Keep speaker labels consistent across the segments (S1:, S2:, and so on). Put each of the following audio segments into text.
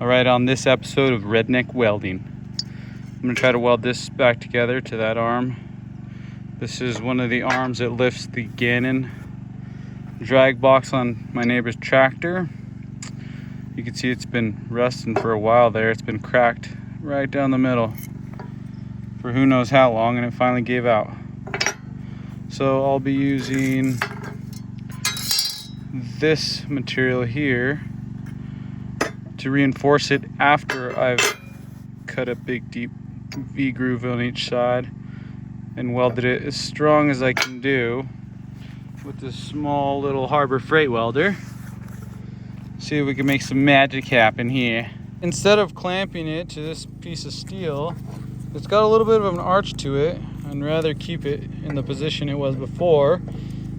S1: Alright, on this episode of Redneck Welding, I'm going to try to weld this back together to that arm. This is one of the arms that lifts the Gannon drag box on my neighbor's tractor. You can see it's been rusting for a while there. It's been cracked right down the middle for who knows how long, and it finally gave out. So I'll be using this material here to reinforce it after I've cut a big deep V groove on each side and welded it as strong as I can do with this small little Harbor Freight welder. See if we can make some magic happen here. Instead of clamping it to this piece of steel, it's got a little bit of an arch to it. I'd rather keep it in the position it was before,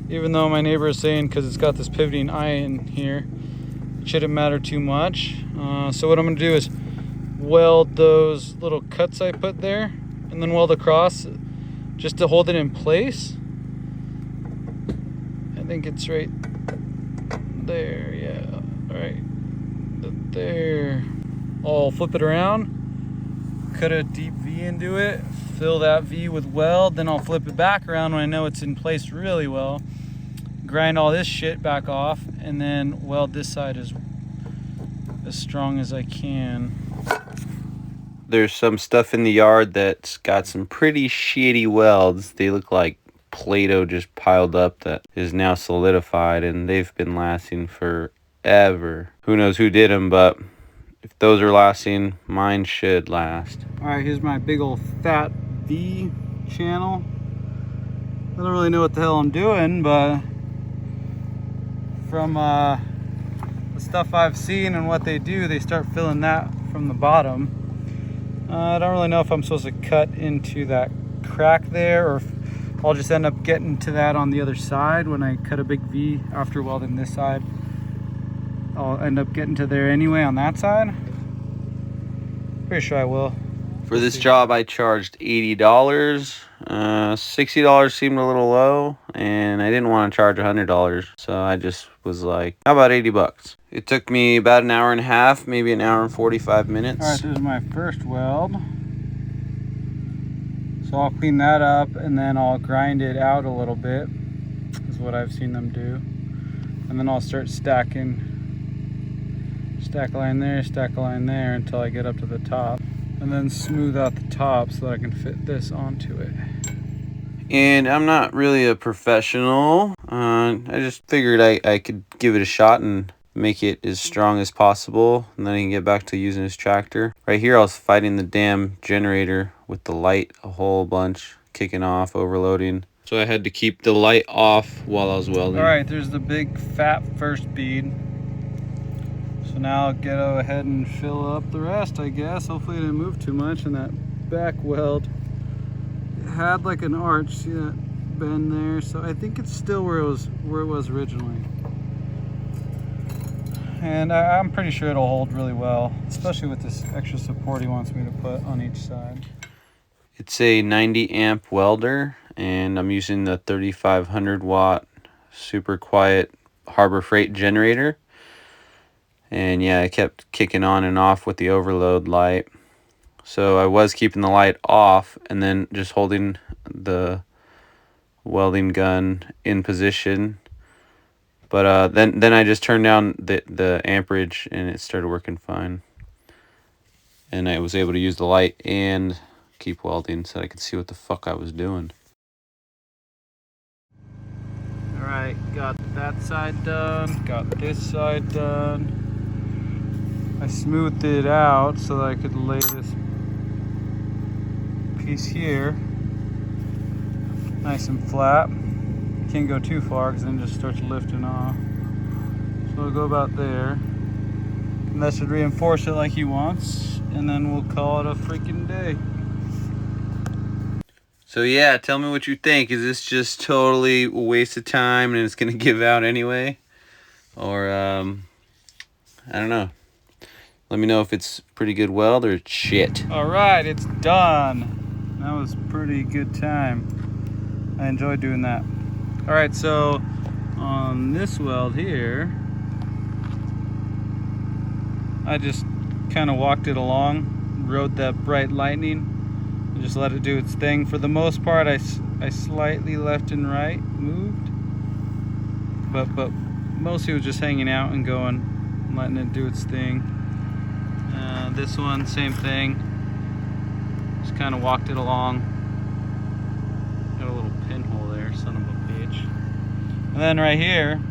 S1: even though my neighbor is saying because it's got this pivoting eye in here, it shouldn't matter too much. So what I'm going to do is weld those little cuts I put there and then weld across just to hold it in place. I think it's right there, yeah, right there. I'll flip it around, cut a deep V into it, fill that V with weld, then I'll flip it back around when I know it's in place really well, grind all this shit back off, and then weld this side as strong as I can. There's some stuff in the yard that's got some pretty shitty welds. They look like Play-Doh just piled up that is now solidified, and they've been lasting forever. Who knows who did them, but if those are lasting, mine should last. Alright, here's my big old fat V channel. I don't really know what the hell I'm doing, but from the stuff I've seen and what they do, they start filling that from the bottom. I don't really know if I'm supposed to cut into that crack there, or if I'll just end up getting to that on the other side when I cut a big V after welding this side. I'll end up getting to there anyway on that side. Pretty sure I will. For this job I charged $80. $60 seemed a little low, and I didn't want to charge $100, so I just was like, how about 80 bucks? It took me about an hour and a half, maybe an hour and 45 minutes. Alright, this is my first weld. So I'll clean that up and then I'll grind it out a little bit, is what I've seen them do. And then I'll start stacking. Stack a line there until I get up to the top. And then smooth out the top so that I can fit this onto it. And I'm not really a professional. I just figured I could give it a shot and make it as strong as possible, and then I can get back to using this tractor. Right here I was fighting the damn generator with the light a whole bunch, kicking off, overloading. So I had to keep the light off while I was welding. Alright, there's the big fat first bead. So now I'll go ahead and fill up the rest, I guess. Hopefully it didn't move too much. And that back weld, it had like an arch, see that bend there? So I think it's still where it was originally. And I'm pretty sure it'll hold really well, especially with this extra support he wants me to put on each side. It's a 90 amp welder, and I'm using the 3500 watt super quiet Harbor Freight generator. And yeah, I kept kicking on and off with the overload light. So I was keeping the light off and then just holding the welding gun in position. But then I just turned down the amperage and it started working fine. And I was able to use the light and keep welding so I could see what the fuck I was doing. Alright, got that side done, got this side done. I smoothed it out so that I could lay this piece here nice and flat. Can't go too far because then it just starts lifting off. So I'll go about there. And that should reinforce it like he wants. And then we'll call it a freaking day. So yeah, tell me what you think. Is this just totally a waste of time and it's going to give out anyway? Or, I don't know. Let me know if it's pretty good weld or it's shit. Alright, it's done. That was a pretty good time. I enjoyed doing that. Alright, so on this weld here, I just kind of walked it along, rode that bright lightning, and just let it do its thing. For the most part, I slightly left and right moved, but mostly it was just hanging out and going, and letting it do its thing. This one, same thing, just kind of walked it along. Got a little pinhole there, son of a bitch. And then right here,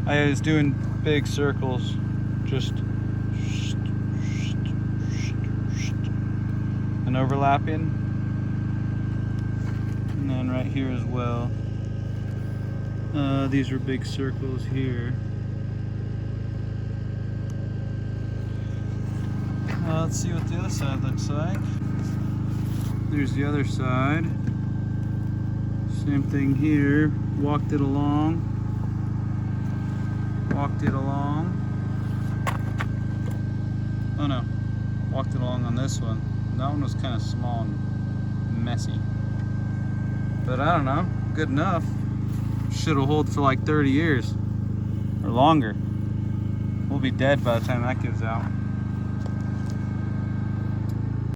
S1: I was doing big circles, just and overlapping. And then right here as well. These are big circles here. Let's see what the other side looks like. There's the other side. Same thing here. Walked it along. Walked it along. Oh no. Walked it along on this one. That one was kind of small and messy. But I don't know. Good enough. Should have hold for like 30 years. Or longer. We'll be dead by the time that gives out.